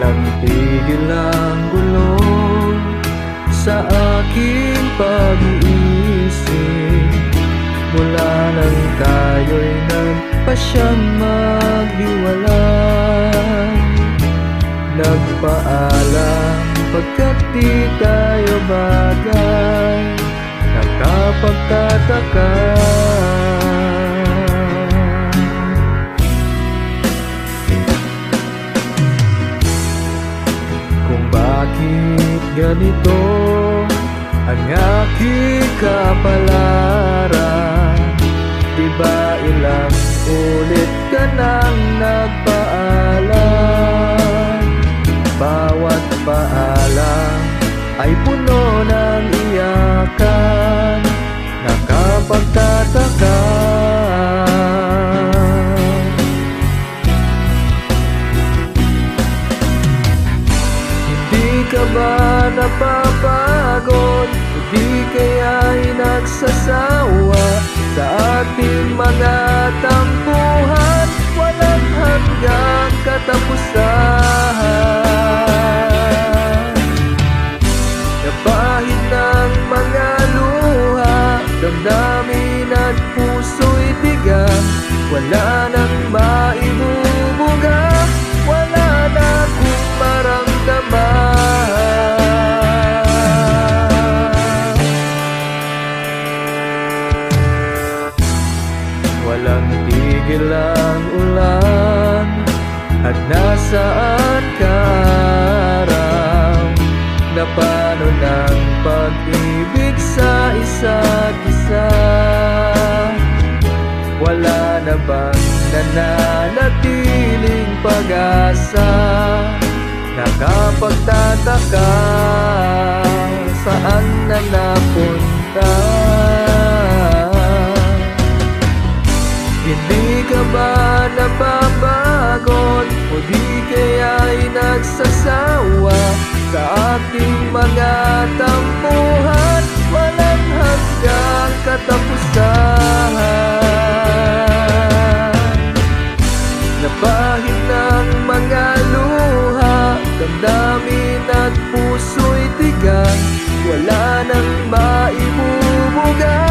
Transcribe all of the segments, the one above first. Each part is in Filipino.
Walang tigil ang gulong sa aking pag-iisip, mula nang tayo'y nagpasyang maghiwalay. Nagpaalam pagkat di tayo bagay, nakapagtataka. Kung bakit ganito ang aking kapalaran, di ba ilang ulit ka nang nagpaalam? Bawat paalam ay puno ng iyakan, nakapagtataka. Hindi ka ba napapagod? Di kaya'y nagsasawa sa ating mga tampuhan, walang hanggang katapusan. Napahid ng mga luha, damdamin at puso'y bigang, wala nang maibubuga, wala na akong maramdaman. Walang tigil ang ulan, at nasaan ka araw? Na paano ng pag-ibig sa isa't isa? Wala na bang nananatiling pag-asa? Nakapagtataka, saan na napunta? Hindi ka ba napapagod o di kaya'y nagsasawa sa ating mga tampuhan, walang hanggang katapusan? Napahid ng mga luha, damdamin at puso'y tigang, wala nang maibubuga,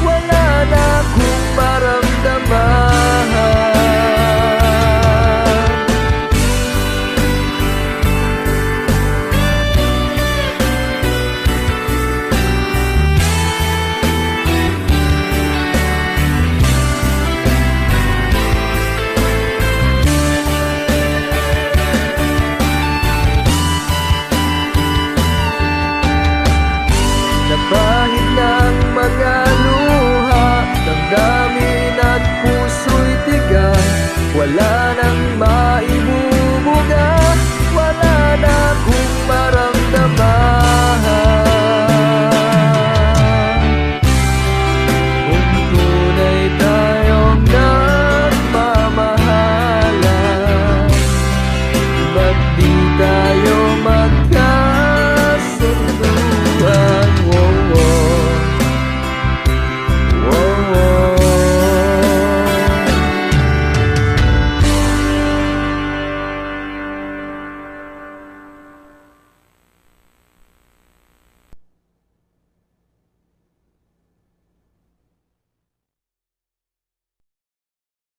wala na akong maramdaman. Napahid ng mga luha, damdamin at puso'y tigang, wala nang